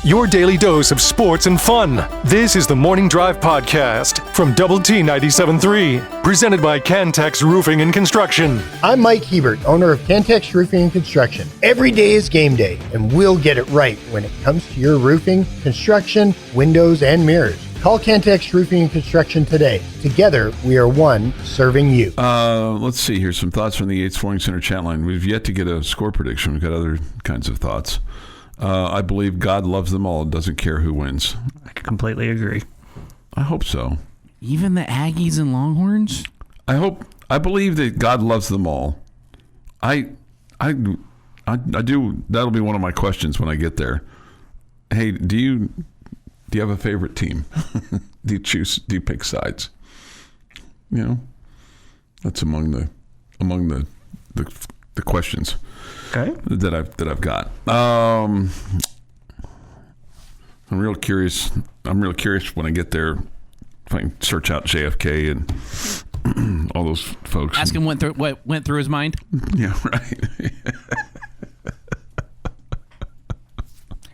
your daily dose of sports and fun. This is the Morning Drive Podcast from Double T 97.3, presented by Cantex Roofing and Construction. I'm Mike Hebert, owner of Cantex Roofing and Construction. Every day is game day, and we'll get it right when it comes to your roofing, construction, windows, and mirrors. Call Cantex Roofing and Construction today. Together, we are one serving you. Let's see here. Some thoughts from the Yates Flooring Center chat line. We've yet to get a score prediction. We've got other kinds of thoughts. I believe God loves them all. Doesn't care who wins. I completely agree. I hope so. Even the Aggies and Longhorns? I believe that God loves them all. I do. That'll be one of my questions when I get there. Hey, do you have a favorite team? Do you pick sides? You know, that's among the questions. Okay. That I've got. I'm real curious. I'm real curious when I get there if I can search out JFK and all those folks. Ask him what went through his mind. Yeah, right.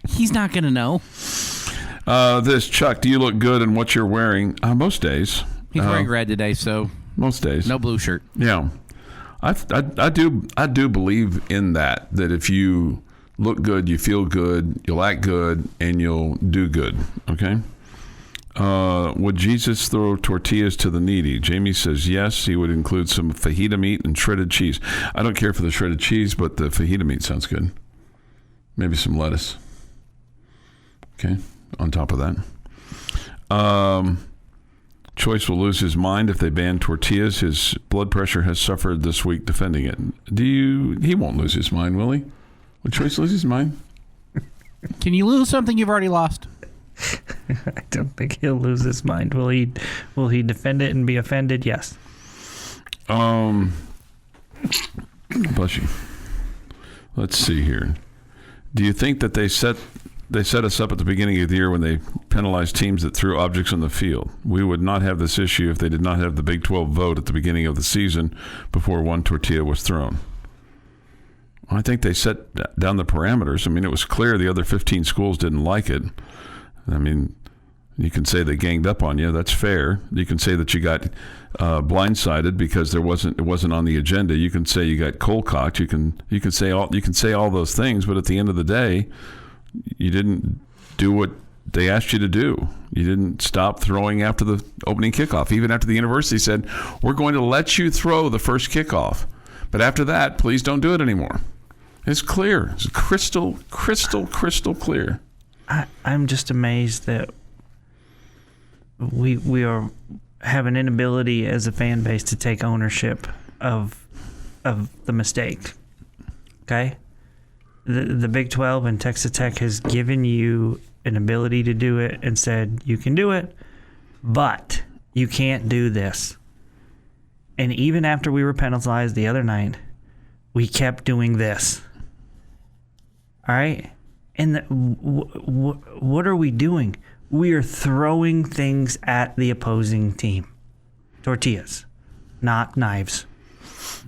He's not going to know. This Chuck, do you look good in what you're wearing? Most days. He's wearing red today, so most days. No blue shirt. Yeah. I do believe in that if you look good, you feel good, you'll act good, and you'll do good. Okay. Would Jesus throw tortillas to the needy? Jamie says yes. He would include some fajita meat and shredded cheese. I don't care for the shredded cheese, but the fajita meat sounds good. Maybe some lettuce. Okay. On top of that. Choice will lose his mind if they ban tortillas. His blood pressure has suffered this week defending it. He won't lose his mind, will he? Will Choice lose his mind? Can you lose something you've already lost? I don't think he'll lose his mind. Will he defend it and be offended? Yes. Bless you. Let's see here. Do you think that they set us up at the beginning of the year when they penalized teams that threw objects on the field? We would not have this issue if they did not have the Big 12 vote at the beginning of the season before one tortilla was thrown. I think they set down the parameters. I mean, it was clear the other 15 schools didn't like it. I mean, you can say they ganged up on you. That's fair. You can say that you got blindsided because it wasn't on the agenda. You can say you got cold-cocked. You can say all those things, but at the end of the day, you didn't do what they asked you to do. You didn't stop throwing after the opening kickoff. Even after the university said, we're going to let you throw the first kickoff. But after that, please don't do it anymore. It's clear. It's crystal clear. I'm just amazed that we have an inability as a fan base to take ownership of the mistake. Okay? The Big 12 and Texas Tech has given you an ability to do it and said, you can do it, but you can't do this. And even after we were penalized the other night, we kept doing this. All right? And what are we doing? We are throwing things at the opposing team. Tortillas, not knives.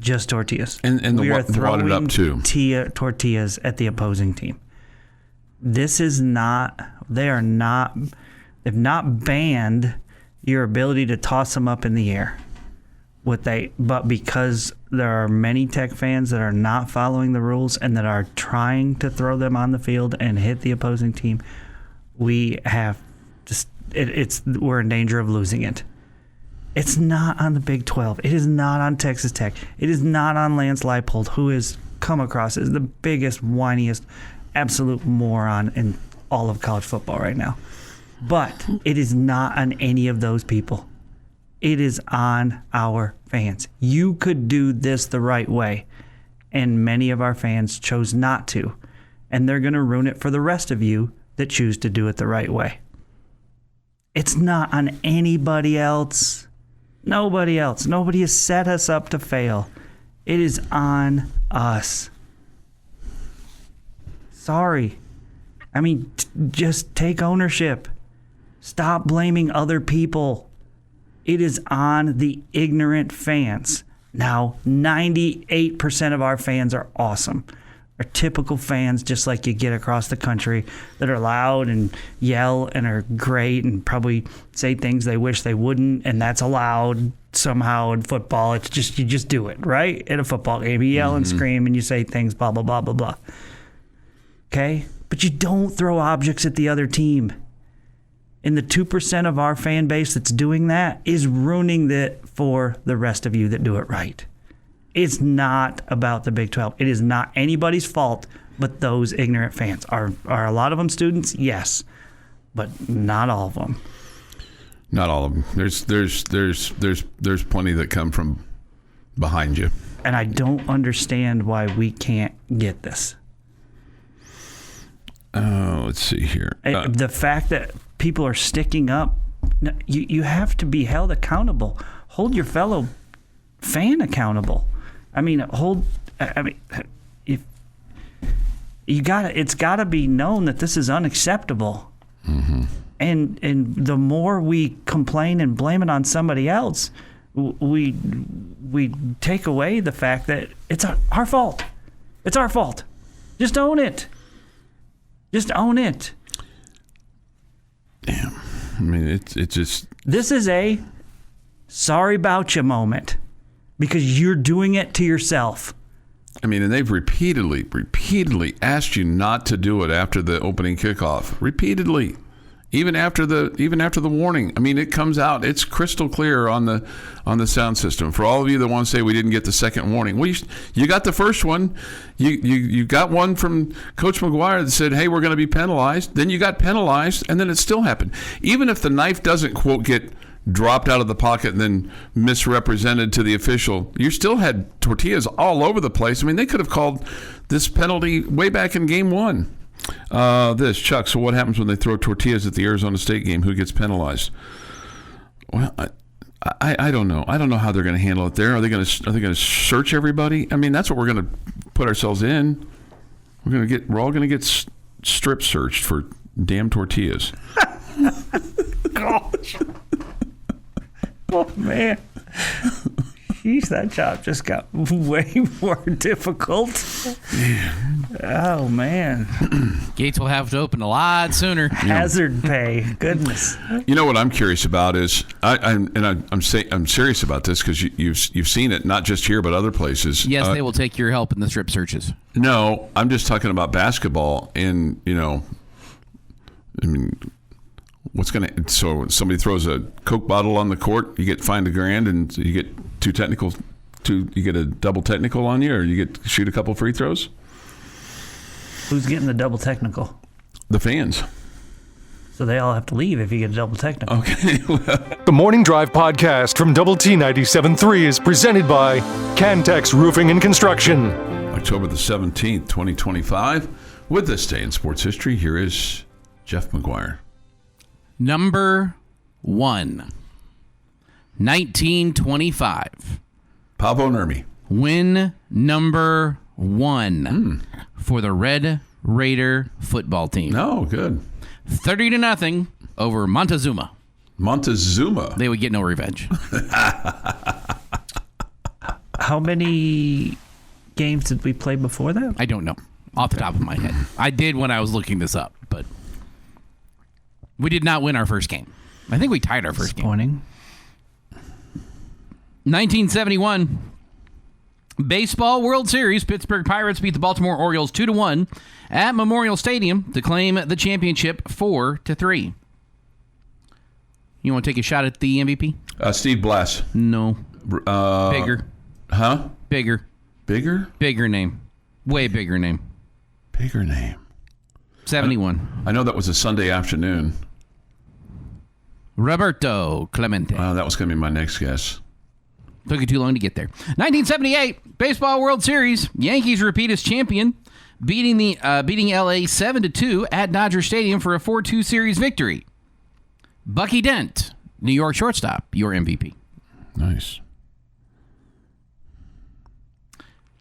Just tortillas. And we are throwing up too. Tortillas at the opposing team. This is not. They've not banned your ability to toss them up in the air. But because there are many Tech fans that are not following the rules and that are trying to throw them on the field and hit the opposing team, we have just we're in danger of losing it. It's not on the Big 12. It is not on Texas Tech. It is not on Lance Leipold, who has come across as the biggest, whiniest, absolute moron in all of college football right now. But it is not on any of those people. It is on our fans. You could do this the right way, and many of our fans chose not to, and they're going to ruin it for the rest of you that choose to do it the right way. It's not on anybody else. Nobody else. Nobody has set us up to fail. It is on us. Sorry. I mean, just take ownership. Stop blaming other people. It is on the ignorant fans. Now, 98% of our fans are awesome. are typical fans, just like you get across the country, that are loud and yell and are great and probably say things they wish they wouldn't, and that's allowed somehow in football. It's just, you just do it, right? In a football game, you yell and scream and you say things, blah, blah, blah, blah, blah. Okay? But you don't throw objects at the other team. And the 2% of our fan base that's doing that is ruining it for the rest of you that do it right. It's not about the Big 12. It is not anybody's fault but those ignorant fans. Are a lot of them students? Yes. But not all of them. Not all of them. There's plenty that come from behind you. And I don't understand why we can't get this. Let's see here. The fact that people are sticking up, you have to be held accountable. Hold your fellow fan accountable. If it's got to be known that this is unacceptable. Mm-hmm. And the more we complain and blame it on somebody else, we take away the fact that it's our fault. It's our fault. Just own it. Just own it. Damn. I mean, it's just... This is a sorry about you moment because you're doing it to yourself. I mean, and they've repeatedly asked you not to do it after the opening kickoff. Repeatedly. Even after the warning. I mean, it comes out. It's crystal clear on the sound system. For all of you that want to say we didn't get the second warning, well, you got the first one. You got one from Coach McGuire that said, "Hey, we're going to be penalized." Then you got penalized, and then it still happened. Even if the knife doesn't quote get dropped out of the pocket and then misrepresented to the official, you still had tortillas all over the place. I mean, they could have called this penalty way back in game one. Chuck, so what happens when they throw tortillas at the Arizona State game? Who gets penalized? Well, I don't know. I don't know how they're going to handle it there. Are they going to search everybody? I mean, that's what we're going to put ourselves in. We're all going to get strip searched for damn tortillas. Gosh. Oh man. Jeez, that job just got way more difficult. Oh, man. Gates will have to open a lot sooner. Hazard pay. Goodness. You know what I'm curious about is, I'm serious about this because you've seen it, not just here but other places. Yes, they will take your help in the strip searches. No, I'm just talking about basketball. And, what's going to... So somebody throws a Coke bottle on the court, you get fined $1,000 and you get you get a double technical on you, or you get to shoot a couple free throws? Who's getting the double technical? The fans. So they all have to leave if you get a double technical. Okay. The Morning Drive podcast from Double T 97.3 is presented by Cantex Roofing and Construction. October the 17th, 2025. With this day in sports history, here is Jeff McGuire. Number 1, 1925. Pavo Nurmi. Win number 1 for the Red Raider football team. Oh, good. 30-0 over Montezuma. Montezuma. They would get no revenge. How many games did we play before that? I don't know off the top of my head. I did when I was looking this up, but we did not win our first game. I think we tied our first game. 1971. Baseball World Series. Pittsburgh Pirates beat the Baltimore Orioles 2-1 at Memorial Stadium to claim the championship 4-3. You want to take a shot at the MVP? Steve Blass. No. Bigger. Huh? Bigger. Bigger? Bigger name. Way bigger name. Bigger name. 71. I know that was a Sunday afternoon. Roberto Clemente. That was going to be my next guess. Took you too long to get there. 1978 Baseball World Series. Yankees repeat as champion, beating LA 7-2 at Dodger Stadium for a 4-2 series victory. Bucky Dent, New York shortstop, your MVP. Nice.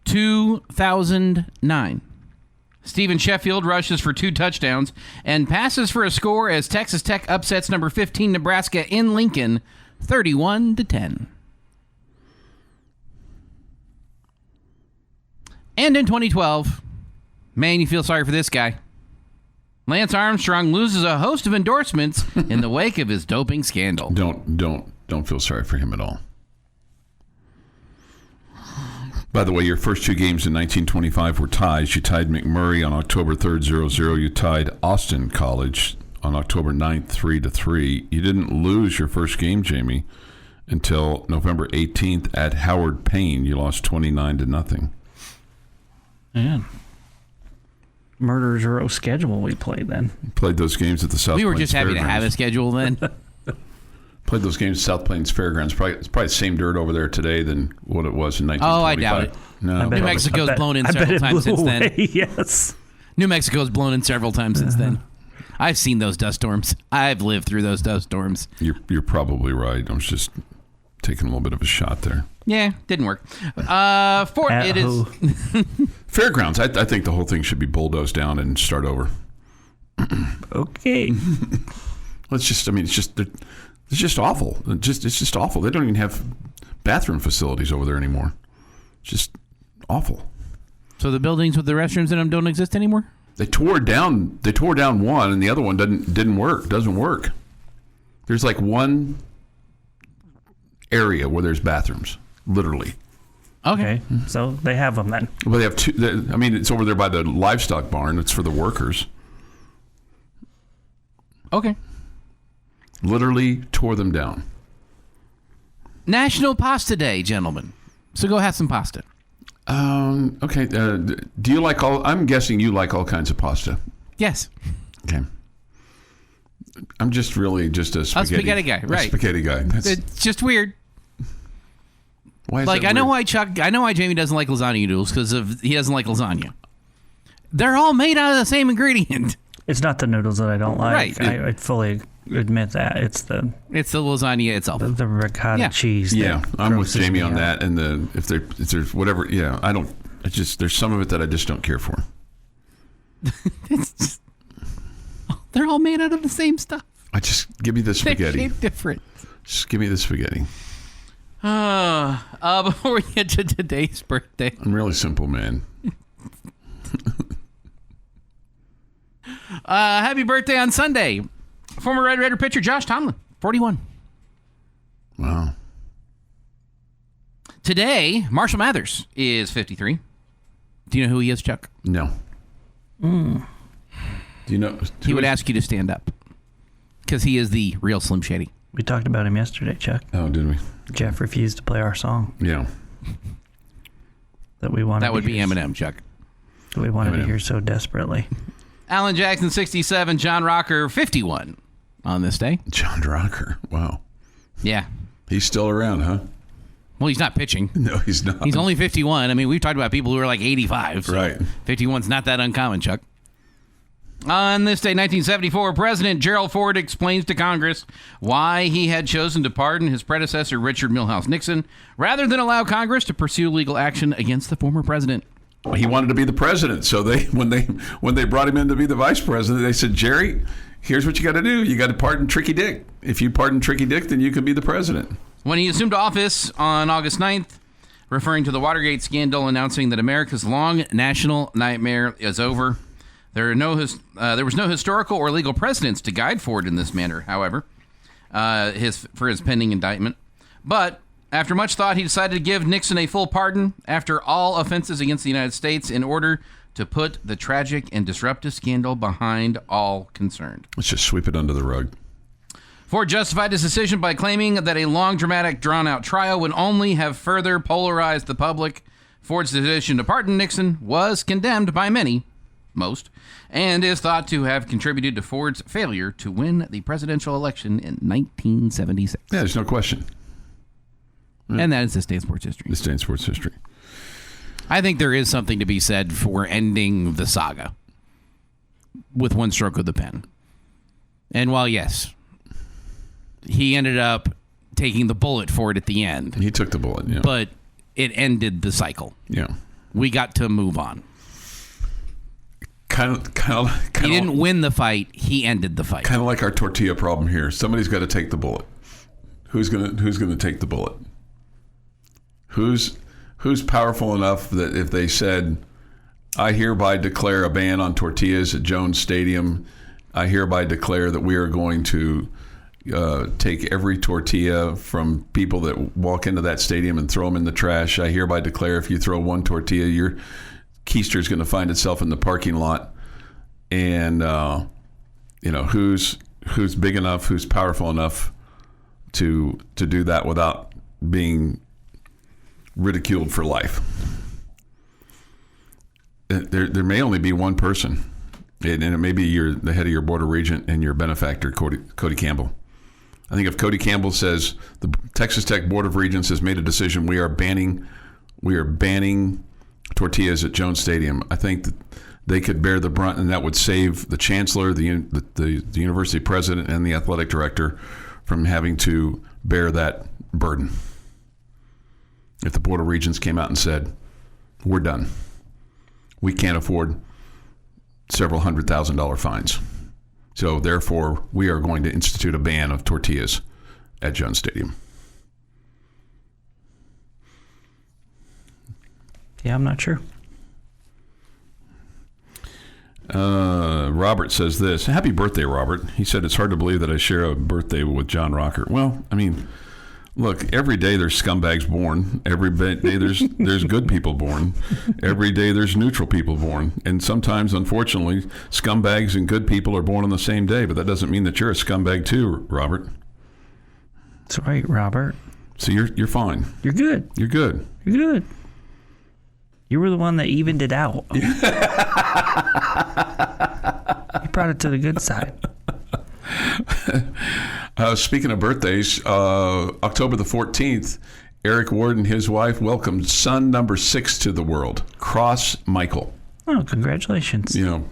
2009. Stephen Sheffield rushes for 2 touchdowns and passes for a score as Texas Tech upsets number 15 Nebraska in Lincoln 31-10. And in 2012, Man, you feel sorry for this guy. Lance Armstrong loses a host of endorsements in the wake of his doping scandal. Don't feel sorry for him at all. By the way, your first two games in 1925 were ties. You tied McMurray on October 3rd, 0-0. You tied Austin College on October 9th, 3-3. You didn't lose your first game, Jamie, until November 18th at Howard Payne. You lost 29-0. Man. Murderer's Row schedule we played then. Played those games at the South We were Plains just happy to Fairgrounds. have a schedule then. Played those games at South Plains Fairgrounds. It's probably the same dirt over there today than what it was in 1925. Oh, I doubt it. No, New Mexico's blown in several times since then. Yes. New Mexico's blown in several times since then. I've seen those dust storms. I've lived through those dust storms. You're probably right. I was just taking a little bit of a shot there. Yeah, didn't work. Fairgrounds. I think the whole thing should be bulldozed down and start over. Okay. It's just awful. It's just awful. They don't even have bathroom facilities over there anymore. It's just awful. So the buildings with the restrooms in them don't exist anymore? They tore down one, and the other one doesn't work. There's like one area where there's bathrooms, literally. Okay. So they have them then. Well, they have two. It's over there by the livestock barn. It's for the workers. Okay. Literally tore them down. National Pasta Day, gentlemen. So go have some pasta. Okay. Do you like I'm guessing you like all kinds of pasta. Yes. Okay. I'm just a spaghetti guy, right? Spaghetti guy. It's just weird. Why is Like, that I know weird? why Jamie doesn't like lasagna noodles, because he doesn't like lasagna. They're all made out of the same ingredient. It's not the noodles that I don't like. Right. I fully admit that. It's the lasagna itself. the ricotta cheese. Yeah, that I'm with grosses Jamie me on out. that. And if there's whatever, yeah, I don't. It's just there's some of it that I just don't care for. It's just, they're all made out of the same stuff. I just give me the They're spaghetti. shaped different. Just give me the spaghetti. Before we get to today's birthday, I'm really simple, man. happy birthday on Sunday, former Red Raider pitcher Josh Tomlin, 41. Wow. Today, Marshall Mathers is 53. Do you know who he is, Chuck? No. Do you know? He would ask you to stand up because he is the real Slim Shady. We talked about him yesterday, Chuck. Oh, did we? Jeff refused to play our song Yeah. that we wanted. That would be Eminem, Chuck. That we wanted to Eminem. hear so desperately. Alan Jackson, 67. John Rocker, 51 on this day. John Rocker. Wow. Yeah. He's still around, huh? Well, he's not pitching. No, he's not. He's only 51. I mean, we've talked about people who are like 85. So Right. 51's not that uncommon, Chuck. On this day, 1974, President Gerald Ford explains to Congress why he had chosen to pardon his predecessor, Richard Milhouse Nixon, rather than allow Congress to pursue legal action against the former president. He wanted to be the president, so when they brought him in to be the vice president, they said, Jerry, here's what you got to do. You got to pardon Tricky Dick. If you pardon Tricky Dick, then you can be the president. When he assumed office on August 9th, referring to the Watergate scandal, announcing that America's long national nightmare is over. There was no historical or legal precedence to guide Ford in this manner, however, for his pending indictment. But after much thought, he decided to give Nixon a full pardon after all offenses against the United States in order to put the tragic and disruptive scandal behind all concerned. Let's just sweep it under the rug. Ford justified his decision by claiming that a long, dramatic, drawn-out trial would only have further polarized the public. Ford's decision to pardon Nixon was condemned by most, and is thought to have contributed to Ford's failure to win the presidential election in 1976. Yeah, there's no question. And that is this day in sports history. This day in sports history. I think there is something to be said for ending the saga with one stroke of the pen. And while, yes, he ended up taking the bullet for it at the end, He took the bullet, yeah. but it ended the cycle. Yeah. We got to move on. Kind of. He didn't win the fight. He ended the fight. Kind of like our tortilla problem here. Somebody's got to take the bullet. Who's gonna take the bullet? Who's powerful enough that if they said, I hereby declare a ban on tortillas at Jones Stadium. I hereby declare that we are going to take every tortilla from people that walk into that stadium and throw them in the trash. I hereby declare if you throw one tortilla, your keister is going to find itself in the parking lot. And, who's big enough, who's powerful enough to do that without being ridiculed for life. There may only be one person, and it may be the head of your board of regent and your benefactor, Cody Campbell. I think if Cody Campbell says the Texas Tech Board of Regents has made a decision, we are banning tortillas at Jones Stadium, I think that they could bear the brunt, and that would save the chancellor, the university president, and the athletic director from having to bear that burden. If the Board of Regents came out and said, we're done. We can't afford several $100,000 fines. So therefore, we are going to institute a ban of tortillas at Jones Stadium. Yeah, I'm not sure. Robert says this. Happy birthday, Robert. He said, it's hard to believe that I share a birthday with John Rocker. Well, I mean, look, every day there's scumbags born. Every day there's good people born. Every day there's neutral people born. And sometimes, unfortunately, scumbags and good people are born on the same day. But that doesn't mean that you're a scumbag too, Robert. That's right, Robert. So you're fine. You're good. You're good. You're good. You were the one that evened it out. You brought it to the good side. Speaking of birthdays, October the 14th, Eric Ward and his wife welcomed son number 6 to the world, Cross Michael. Oh, congratulations. So,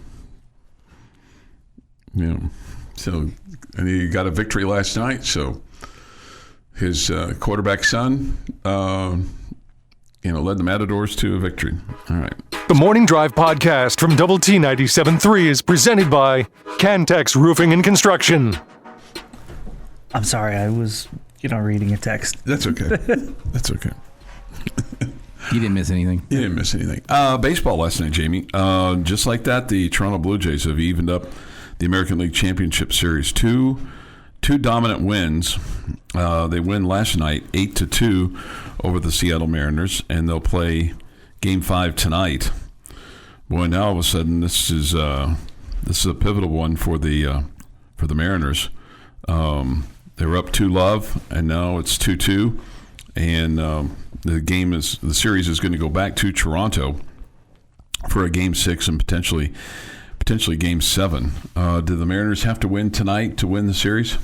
and he got a victory last night. So his quarterback son, led the Matadors to a victory. All right. The Morning Drive podcast from Double T 97.3 is presented by Cantex Roofing and Construction. I'm sorry, I was, reading a text. That's okay. That's okay. You didn't miss anything. You didn't miss anything. Baseball last night, Jamie. Just like that, the Toronto Blue Jays have evened up the American League Championship Series. Two dominant wins. They win last night, 8-2 over the Seattle Mariners, and they'll play Game 5 tonight. Boy, now all of a sudden this is a pivotal one for the Mariners. They were up 2-0, and now it's 2-2, and the series is going to go back to Toronto for a Game 6 and potentially Game 7. Do the Mariners have to win tonight to win the series?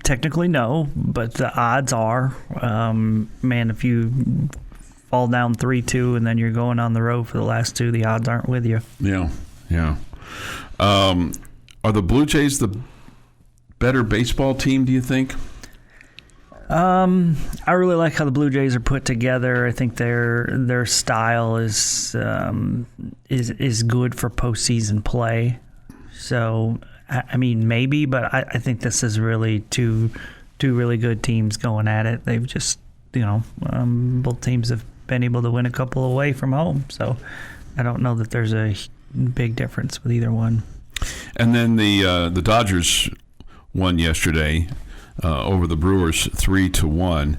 Technically, no, but the odds are, if you fall down 3-2 and then you're going on the road for the last 2, the odds aren't with you. Yeah. Are the Blue Jays the better baseball team, do you think? I really like how the Blue Jays are put together. I think their style is good for postseason play. So, I mean, maybe, but I think this is really two really good teams going at it. They've just, both teams have been able to win a couple away from home. So I don't know that there's a big difference with either one. And then the Dodgers won yesterday over the Brewers 3-1.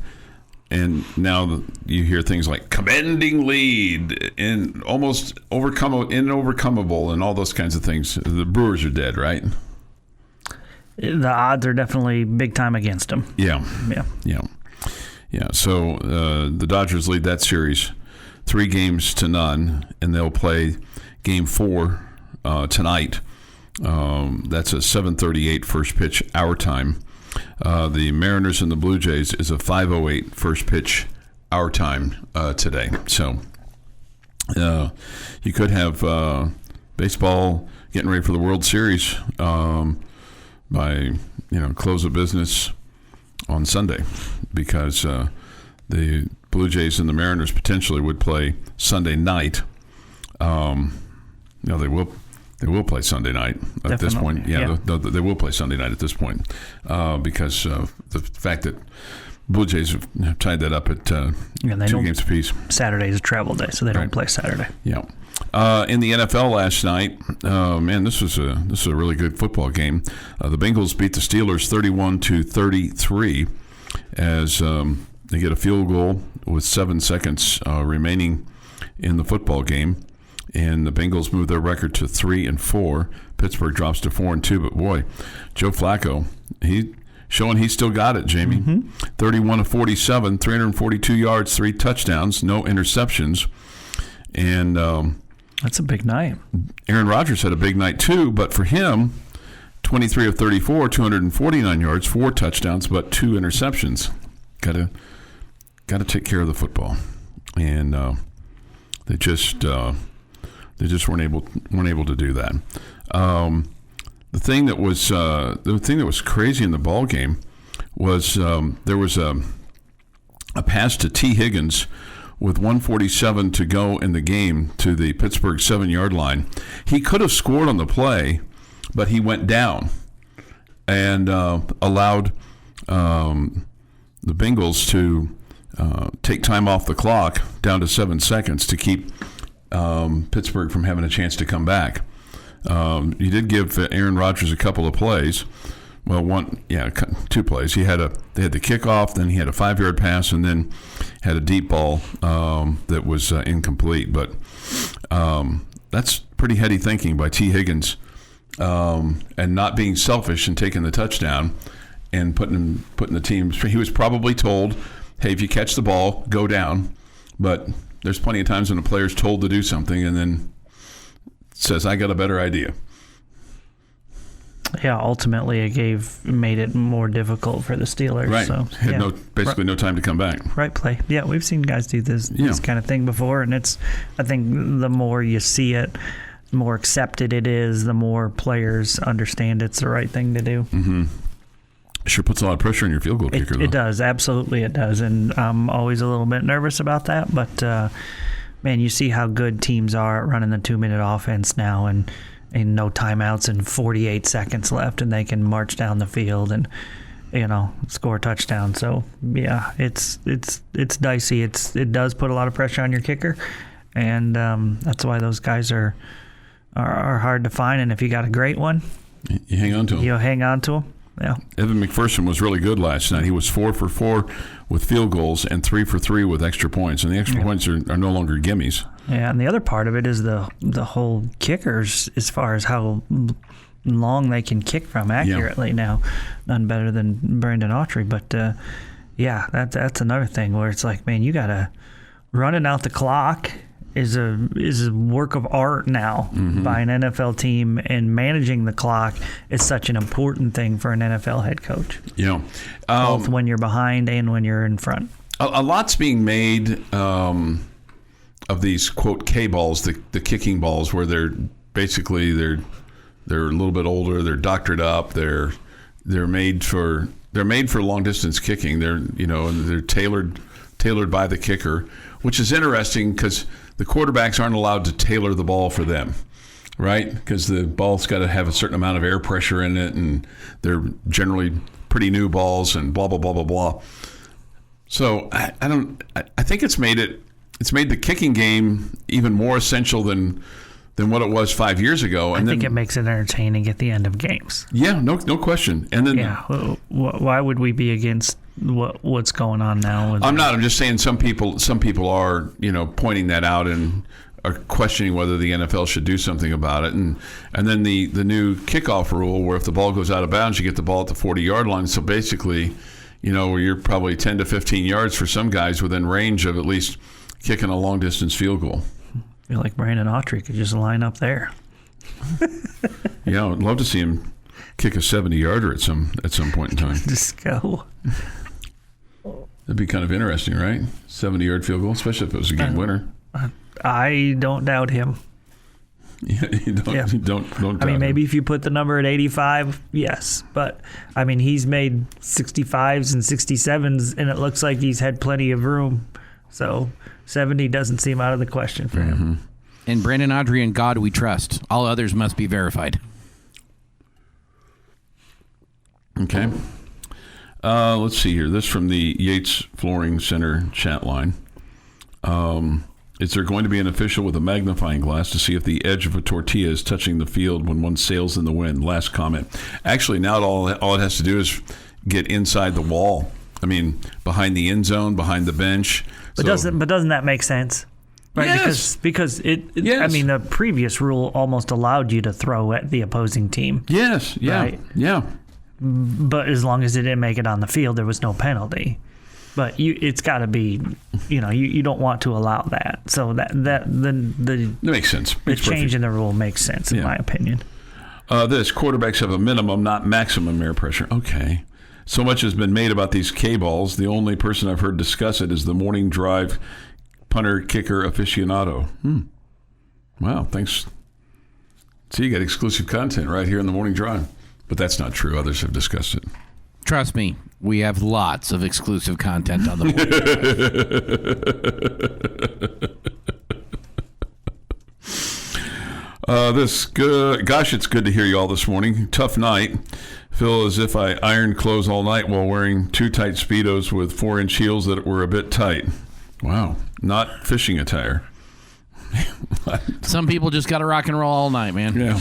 And now you hear things like commanding lead and almost inovercomable and all those kinds of things. The Brewers are dead, right? The odds are definitely big time against them. Yeah. So the Dodgers lead that series 3-0, and they'll play Game 4 tonight. That's a 7:38 first pitch our time. The Mariners and the Blue Jays is a 5:08 first pitch our time today. So you could have baseball getting ready for the World Series by close of business on Sunday, because the Blue Jays and the Mariners potentially would play Sunday night. They will play Sunday night at this point. Yeah. They will play Sunday night at this point because of the fact that Blue Jays have tied that up at 2 games apiece. Saturday's a travel day, so they don't play Saturday. Yeah. In the NFL last night, man, this was a really good football game. The Bengals beat the Steelers 31-33 as they get a field goal with 7 seconds remaining in the football game, and the Bengals move their record to 3-4. Pittsburgh drops to 4-2. But boy, Joe Flacco, showing he's still got it, Jamie. 31-47, 342 yards, 3 touchdowns, no interceptions. And that's a big night. Aaron Rodgers had a big night too, but for him, 23 of 34, 249 yards, 4 touchdowns, but 2 interceptions. Got to take care of the football, and they just weren't able to do that. The thing that was crazy in the ball game was there was a pass to T. Higgins with 1:47 to go in the game to the Pittsburgh 7-yard line. He could have scored on the play, but he went down and allowed the Bengals to take time off the clock down to 7 seconds to keep Pittsburgh from having a chance to come back. You did give Aaron Rodgers a couple of plays. Well, 2 plays. They had the kickoff, then he had a 5-yard pass, and then had a deep ball that was incomplete. But that's pretty heady thinking by T. Higgins, and not being selfish and taking the touchdown and putting the team. He was probably told, "Hey, if you catch the ball, go down." But there's plenty of times when a player's told to do something and then says, "I got a better idea." Yeah, ultimately it made it more difficult for the Steelers. Right. So, had no time to come back. Right play. Yeah, we've seen guys do this kind of thing before, and I think the more you see it, the more accepted it is, the more players understand it's the right thing to do. Mm-hmm. Sure puts a lot of pressure on your field goal kicker, though. It does. Absolutely it does. And I'm always a little bit nervous about that. But, man, you see how good teams are at running the 2-minute offense now and no timeouts and 48 seconds left, and they can march down the field and, score a touchdown. So, yeah, it's dicey. It does put a lot of pressure on your kicker, and that's why those guys are hard to find. And if you got a great one, you hang on to them. You hang on to them. Yeah. Evan McPherson was really good last night. He was 4 for 4 with field goals and 3 for 3 with extra points. And the extra points are no longer gimmies. Yeah, and the other part of it is the whole kickers, as far as how long they can kick from accurately now. None better than Brandon Autry. But, that's another thing where it's like, man, you got to running out the clock is a work of art now by an NFL team, and managing the clock is such an important thing for an NFL head coach. Yeah, both when you're behind and when you're in front. A lot's being made of these quote K balls, the kicking balls, where they're a little bit older, they're doctored up, they're made for long distance kicking. They're tailored by the kicker, which is interesting because the quarterbacks aren't allowed to tailor the ball for them, right? Because the ball's got to have a certain amount of air pressure in it, and they're generally pretty new balls, and blah blah blah blah blah. So I think it's made the kicking game even more essential than what it was 5 years ago. And I think it makes it entertaining at the end of games. Yeah, no question. And then why would we be against what's going on now? I'm not. I'm just saying some people are pointing that out and are questioning whether the NFL should do something about it. And then the new kickoff rule, where if the ball goes out of bounds, you get the ball at the 40-yard line. So basically, you're probably 10 to 15 yards for some guys within range of at least kicking a long distance field goal. I feel like Brandon Autry could just line up there. Yeah, I'd love to see him kick a 70-yarder at some point in time. Just go. That'd be kind of interesting, right? 70-yard field goal, especially if it was a game winner. I don't doubt him. Yeah, you don't doubt I mean, maybe him. if you put the number at 85, yes. But, I mean, he's made 65s and 67s, and it looks like he's had plenty of room. So 70 doesn't seem out of the question for him. And Brandon Autry, in God we trust. All others must be verified. Okay. Let's see here. This from the Yates Flooring Center chat line. Is there going to be an official with a magnifying glass to see if the edge of a tortilla is touching the field when one sails in the wind? Last comment. Actually, now all it has to do is get inside the wall. I mean, behind the end zone, behind the bench. But doesn't that make sense? Right? Yes. Because Yes. I mean, the previous rule almost allowed you to throw at the opposing team. Yes. Yeah. Right. Yeah. But as long as it didn't make it on the field, there was no penalty. But it's got to be, you don't want to allow that. So that makes sense. The change in the rule makes sense, in my opinion. This quarterbacks have a minimum, not maximum air pressure. Okay. So much has been made about these K-balls. The only person I've heard discuss it is the morning drive punter kicker aficionado. Wow, thanks. See, you got exclusive content right here in the morning drive. But that's not true. Others have discussed it. Trust me, we have lots of exclusive content on the board. Gosh, it's good to hear you all this morning. Tough night. Feel as if I ironed clothes all night while wearing too tight Speedos with 4-inch heels that were a bit tight. Wow, not fishing attire. Some people just got to rock and roll all night, man. Yeah.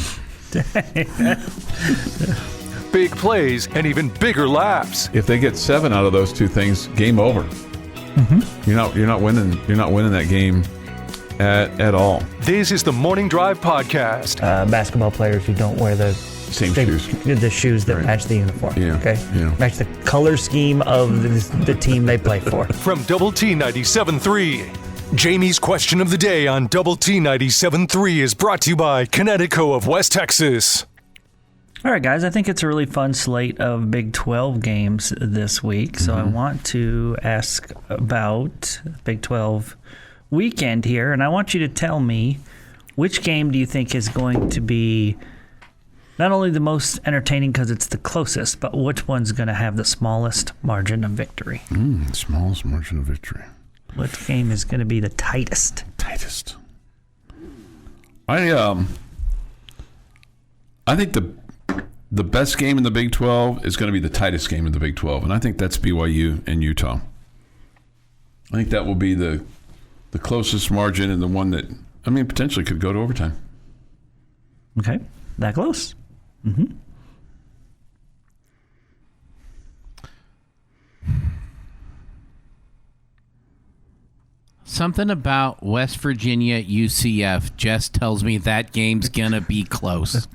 Big plays and even bigger laughs. If they get 7 out of those two things, game over. Mm-hmm. You're not winning. You're not winning that game at all. This is the Morning Drive Podcast. Basketball players who don't wear the Same shoes. The shoes that match the uniform. Yeah. Okay. Yeah. Match the color scheme of the team they play for. From Double T 97.3. Jamie's question of the day on Double T 97.3 is brought to you by Connecticut of West Texas. All right, guys, I think it's a really fun slate of Big 12 games this week. So I want to ask about Big 12 weekend here, and I want you to tell me which game do you think is going to be not only the most entertaining because it's the closest, but which one's going to have the smallest margin of victory? Smallest margin of victory. What game is going to be the tightest? I think the best game in the Big 12 is going to be the tightest game in the Big 12, and I think that's BYU and Utah. I think that will be the closest margin and the one that, potentially could go to overtime. Okay, that close. Mm-hmm. Something about West Virginia UCF just tells me that game's gonna be close.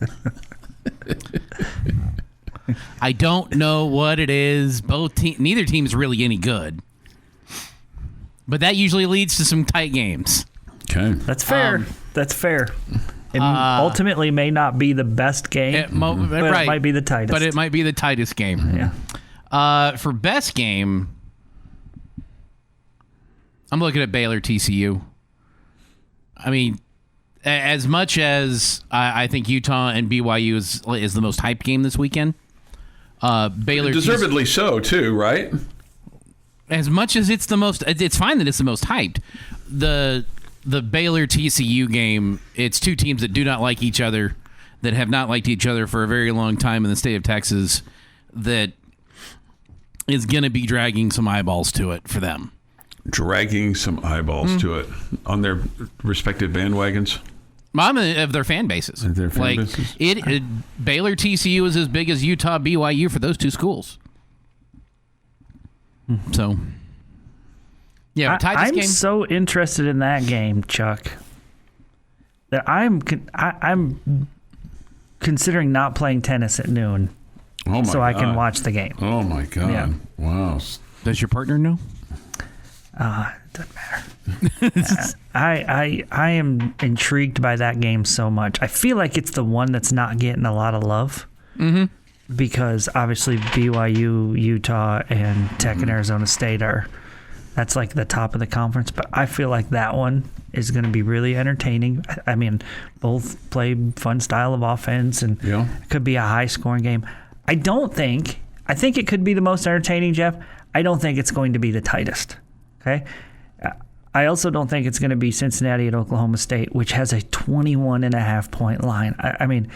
I don't know what it is. Neither team's really any good, but that usually leads to some tight games. Okay, that's fair. That's fair. It ultimately may not be the best game, but right. It might be the tightest. But it might be the tightest game. Yeah. For best game, I'm looking at Baylor TCU. As much as I think Utah and BYU is the most hyped game this weekend, Baylor deservedly so too, right? As much as it's fine that it's the most hyped. The Baylor TCU game, it's two teams that do not like each other, that have not liked each other for a very long time in the state of Texas, that is going to be dragging some eyeballs to it for them. Dragging some eyeballs to it on their respective bandwagons. Of their fan bases. Baylor TCU is as big as Utah BYU for those two schools. So, yeah, I'm game. so interested in that game, Chuck, that I'm considering not playing tennis at noon, I can watch the game. Oh my God! Yeah. Wow. Does your partner know? It doesn't matter. I am intrigued by that game so much. I feel like it's the one that's not getting a lot of love. Mm-hmm. Because obviously BYU, Utah, and Tech and Arizona State that's like the top of the conference. But I feel like that one is going to be really entertaining. Both play fun style of offense, and it could be a high-scoring game. I think it could be the most entertaining, Jeff. I don't think it's going to be the tightest. Okay? I also don't think it's going to be Cincinnati at Oklahoma State, which has a 21.5-point line.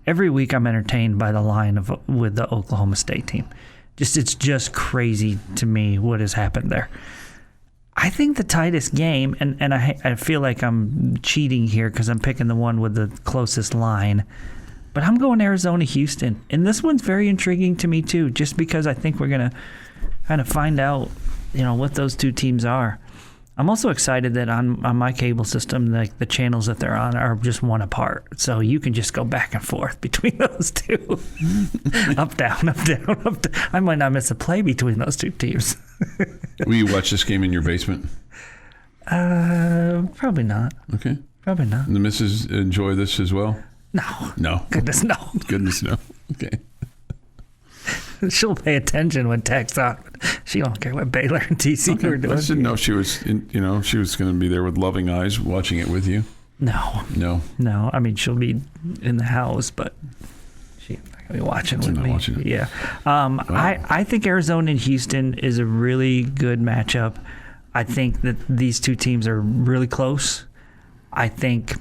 Every week I'm entertained by the line with the Oklahoma State team. It's just crazy to me what has happened there. I think the tightest game, and I feel like I'm cheating here because I'm picking the one with the closest line, but I'm going Arizona-Houston. And this one's very intriguing to me too, just because I think we're going to kind of find out, what those two teams are. I'm also excited that on my cable system, the channels that they're on are just one apart. So you can just go back and forth between those two. Up, down, up, down, up, down. I might not miss a play between those two teams. Will you watch this game in your basement? Probably not. Okay. Probably not. And the missus enjoy this as well? No. No. Goodness, no. Goodness, no. Okay. She'll pay attention when Tech's on. She don't care what Baylor and TCU are doing. I didn't know she was, she was going to be there with loving eyes watching it with you. No. I mean, she'll be in the house, but she's not going to be watching with me. Watching it. Yeah. I think Arizona and Houston is a really good matchup. I think that these two teams are really close. I think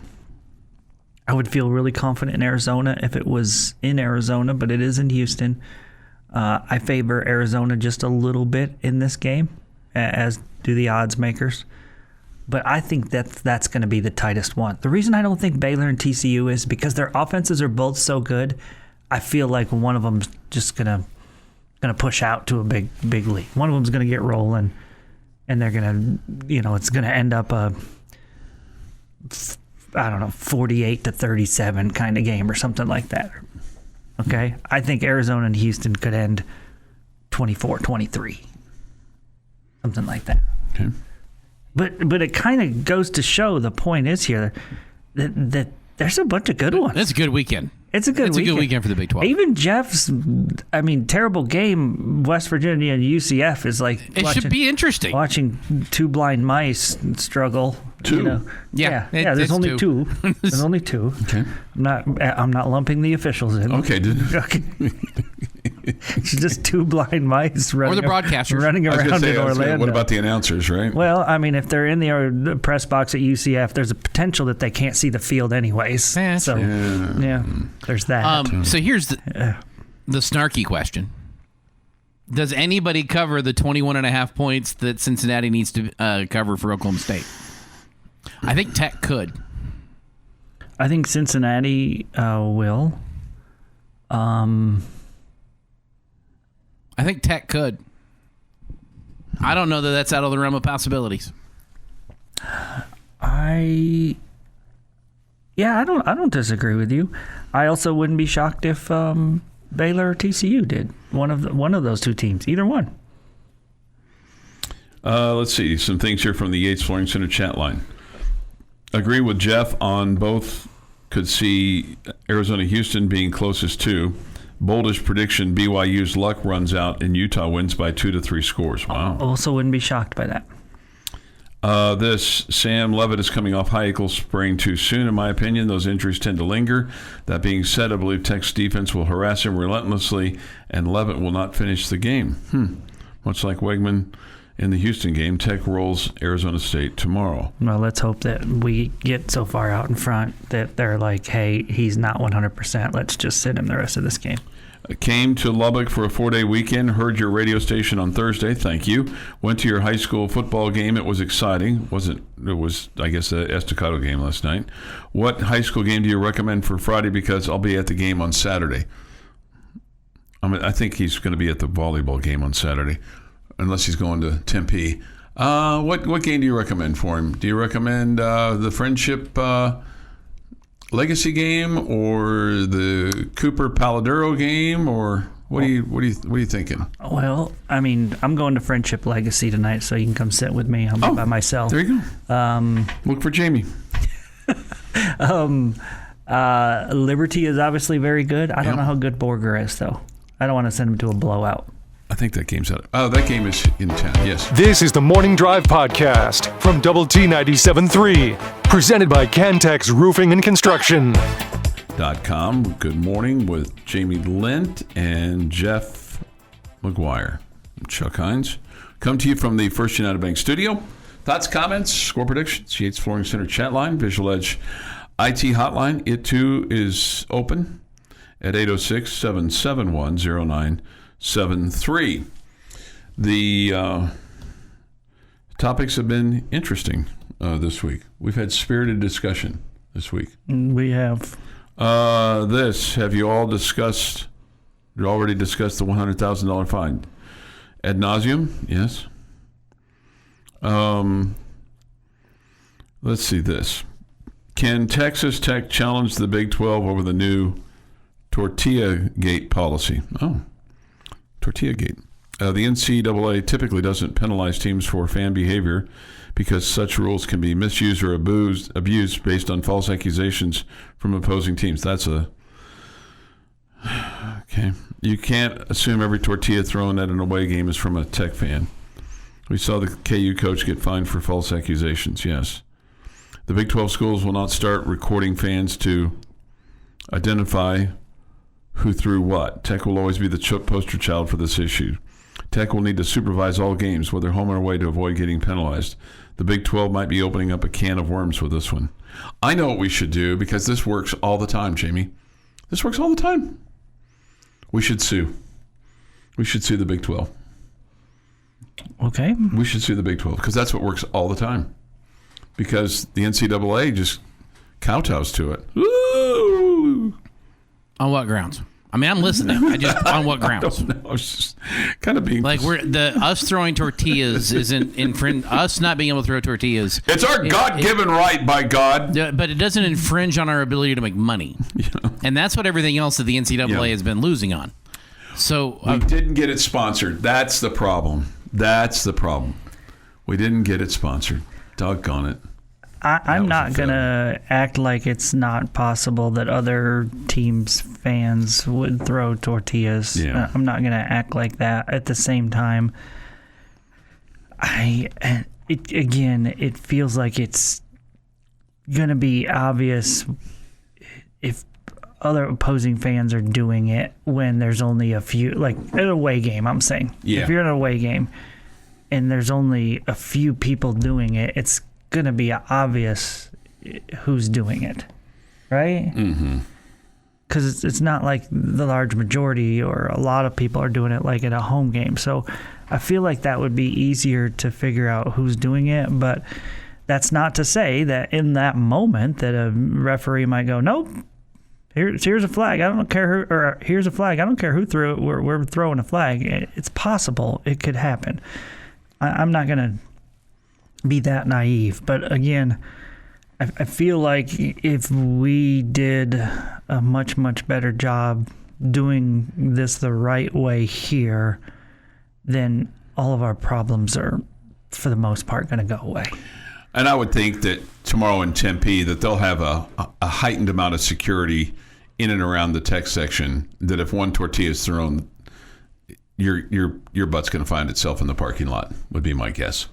I would feel really confident in Arizona if it was in Arizona, but it is in Houston. I favor Arizona just a little bit in this game, as do the odds makers. But I think that's going to be the tightest one. The reason I don't think Baylor and TCU is because their offenses are both so good. I feel like one of them's just gonna push out to a big lead. One of them's gonna get rolling, and they're gonna, it's gonna end up a 48-37 kind of game or something like that. Okay, I think Arizona and Houston could end 24-23, something like that. Okay. But it kind of goes to show, the point is here that there's a bunch of good ones. It's a good weekend. It's a good weekend for the Big 12. Even Jeff's, terrible game, West Virginia and UCF is like should be interesting. Watching two blind mice struggle. Two. Yeah. There's only two. There's only two. Okay. I'm not lumping the officials in. Okay. Okay. It's just two blind mice running, or the broadcasters running around in Orlando. What about the announcers, right? Well, if they're in the press box at UCF, there's a potential that they can't see the field anyways. Yeah, so, there's that. So here's the snarky question. Does anybody cover the 21.5 points that Cincinnati needs to cover for Oklahoma State? I think Tech could. I think Cincinnati will. I think Tech could. I don't know that that's out of the realm of possibilities. I don't disagree with you. I also wouldn't be shocked if Baylor or TCU did. One of those two teams, either one. Let's see some things here from the Yates Flooring Center chat line. Agree with Jeff on both. Could see Arizona Houston being closest to. Boldish prediction: BYU's luck runs out and Utah wins by 2 to 3 scores. Wow. Also wouldn't be shocked by that. This Sam Levitt is coming off high ankle sprain too soon, in my opinion. Those injuries tend to linger. That being said, I believe Tech's defense will harass him relentlessly, and Levitt will not finish the game. Much like Wegman in the Houston game, Tech rolls Arizona State tomorrow. Well, let's hope that we get so far out in front that they're like, hey, he's not 100%. Let's just sit him the rest of this game. Came to Lubbock for a 4-day weekend. Heard your radio station on Thursday. Thank you. Went to your high school football game. It was exciting. It was, I guess, the Estacado game last night. What high school game do you recommend for Friday? Because I'll be at the game on Saturday. I think he's going to be at the volleyball game on Saturday, unless he's going to Tempe. What game do you recommend for him? Do you recommend the Friendship Legacy game or the Cooper Paladuro game, or what are you thinking? Well, I'm going to Friendship Legacy tonight, so you can come sit with me. I'll be by myself. There you go. Look for Jamie. Liberty is obviously very good. I don't know how good Borger is, though. I don't want to send him to a blowout. I think that game's out. Oh, that game is in town, yes. This is the Morning Drive Podcast from Double T 97.3, presented by Cantex Roofing and Construction. .com. Good morning with Jamie Lent and Jeff McGuire. I'm Chuck Heinz. Come to you from the First United Bank studio. Thoughts, comments, score predictions, Yates Flooring Center chat line, Visual Edge IT hotline. It too is open at 806-771-0969. 7-3. The topics have been interesting this week. We've had spirited discussion this week. We have. Have you all discussed? You already discussed the $100,000 fine ad nauseum? Yes. Let's see this. Can Texas Tech challenge the Big 12 over the new tortilla gate policy? Oh, tortilla gate. The NCAA typically doesn't penalize teams for fan behavior because such rules can be misused or abused based on false accusations from opposing teams. Okay. You can't assume every tortilla thrown at an away game is from a Tech fan. We saw the KU coach get fined for false accusations, yes. The Big 12 schools will not start recording fans to identify who threw what. Tech will always be the poster child for this issue. Tech will need to supervise all games, whether home or away, to avoid getting penalized. The Big 12 might be opening up a can of worms with this one. I know what we should do because this works all the time, Jamie. This works all the time. We should sue. We should sue the Big 12. Okay. We should sue the Big 12 because that's what works all the time. Because the NCAA just kowtows to it. Ooh. On what grounds? I mean, I'm listening. On what grounds? I don't know. I was just kind of being like us throwing tortillas isn't infringe. Us not being able to throw tortillas. It's our God-given right, by God. But it doesn't infringe on our ability to make money, and that's what everything else that the NCAA has been losing on. So we didn't get it sponsored. That's the problem. We didn't get it sponsored. Doggone it. I'm not going to act like it's not possible that other teams' fans would throw tortillas. Yeah. I'm not going to act like that. At the same time, it feels like it's going to be obvious if other opposing fans are doing it when there's only a few, like at an away game, I'm saying. Yeah. If you're at an away game and there's only a few people doing it, it's going to be obvious who's doing it, right? Mm-hmm. Because it's not like the large majority or a lot of people are doing it like at a home game. So I feel like that would be easier to figure out who's doing it. But that's not to say that in that moment that a referee might go, nope, here's a flag. I don't care who, or here's a flag. I don't care who threw it. We're throwing a flag. It's possible. It could happen. I'm not going to be that naive. But again, I feel like if we did a much, much better job doing this the right way here, then all of our problems are, for the most part, going to go away. And I would think that tomorrow in Tempe that they'll have a heightened amount of security in and around the tech section, that if one tortilla is thrown, your butt's going to find itself in the parking lot, would be my guess.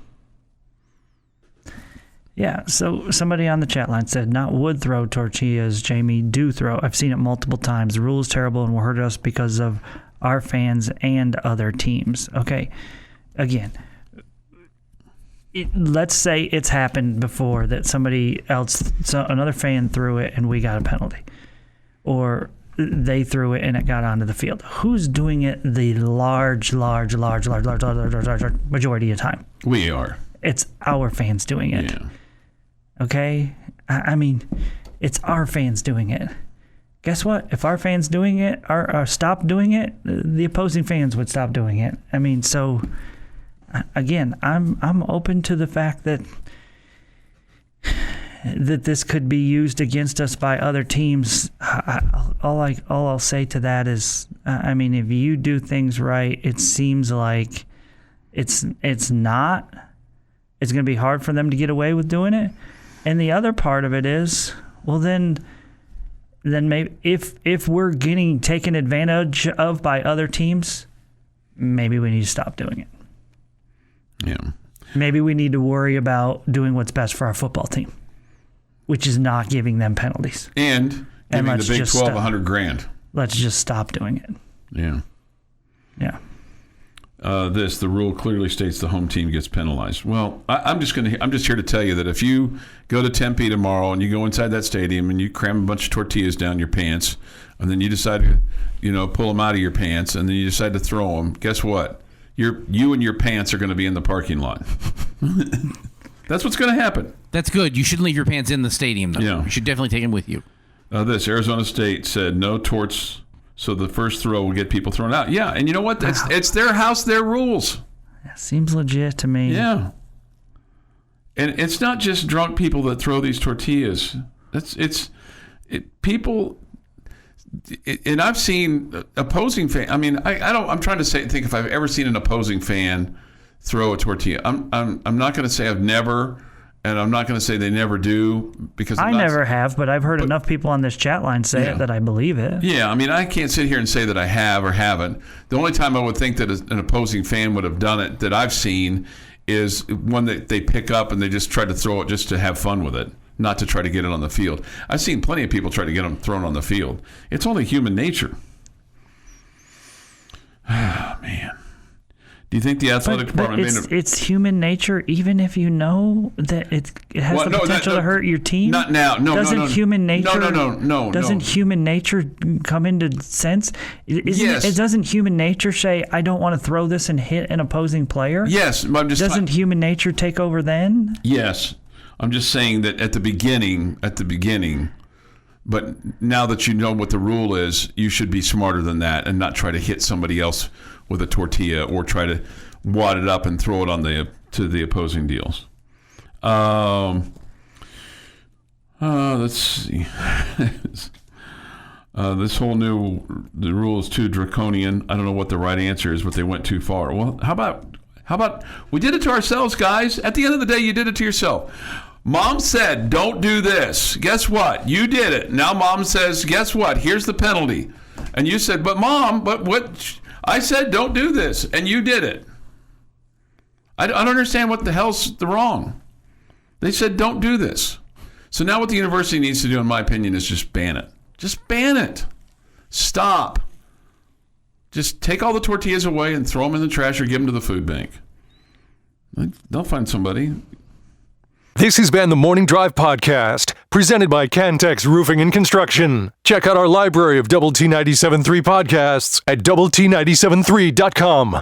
Yeah, so somebody on the chat line said, not would throw tortillas, Jamie, do throw. I've seen it multiple times. The rule is terrible and will hurt us because of our fans and other teams. Okay, again, let's say it's happened before that somebody else, another fan threw it and we got a penalty. Or they threw it and it got onto the field. Who's doing it the large majority of the time? We are. It's our fans doing it. Yeah. Okay? I mean, it's our fans doing it. Guess what? If our fans doing it or stop doing it, the opposing fans would stop doing it. I mean, so again, I'm open to the fact that this could be used against us by other teams. All I'll say to that is, I mean, if you do things right, it seems like it's not. It's going to be hard for them to get away with doing it. And the other part of it is, well, then maybe if we're getting taken advantage of by other teams, maybe we need to stop doing it. Yeah. Maybe we need to worry about doing what's best for our football team, which is not giving them penalties. And giving the Big 12 $100,000. Let's just stop doing it. Yeah. Yeah. The rule clearly states the home team gets penalized. Well, I'm just here to tell you that if you go to Tempe tomorrow and you go inside that stadium and you cram a bunch of tortillas down your pants, and then you decide to, pull them out of your pants, and then you decide to throw them, guess what? You and your pants are going to be in the parking lot. That's what's going to happen. That's good. You shouldn't leave your pants in the stadium, though. Yeah. You should definitely take them with you. Arizona State said no torts, so the first throw will get people thrown out. Yeah, and you know what? It's their house, their rules. That seems legit to me. Yeah. And it's not just drunk people that throw these tortillas. People. And I've seen opposing fans. I mean, I'm trying to think if I've ever seen an opposing fan throw a tortilla. I'm not going to say I've never, and I'm not going to say they never do, because I never have, but I've heard enough people on this chat line say it that I believe it. Yeah, I mean, I can't sit here and say that I have or haven't. The only time I would think that an opposing fan would have done it that I've seen is one that they pick up and they just try to throw it just to have fun with it, not to try to get it on the field. I've seen plenty of people try to get them thrown on the field. It's only human nature. Oh, man. Do you think the athletic department it's human nature, even if you know that it has the potential to hurt your team? Not now. No, doesn't human nature? No. Doesn't human nature come into sense? Yes. Doesn't human nature say, I don't want to throw this and hit an opposing player? Yes. Doesn't human nature take over then? Yes. I'm just saying that at the beginning, but now that you know what the rule is, you should be smarter than that and not try to hit somebody else with a tortilla or try to wad it up and throw it to the opposing deals. Let's see. This whole the rule is too draconian. I don't know what the right answer is, but they went too far. Well, how about we did it to ourselves, guys? At the end of the day, you did it to yourself. Mom said, don't do this. Guess what? You did it. Now Mom says, guess what? Here's the penalty. And you said, but Mom, but what? I said, don't do this. And you did it. I don't understand what the hell's the wrong. They said, don't do this. So now what the university needs to do, in my opinion, is just ban it. Just ban it. Stop. Just take all the tortillas away and throw them in the trash or give them to the food bank. They'll find somebody. This has been the Morning Drive Podcast, presented by Cantex Roofing and Construction. Check out our library of Double T 97.3 podcasts at doublet97.3.com.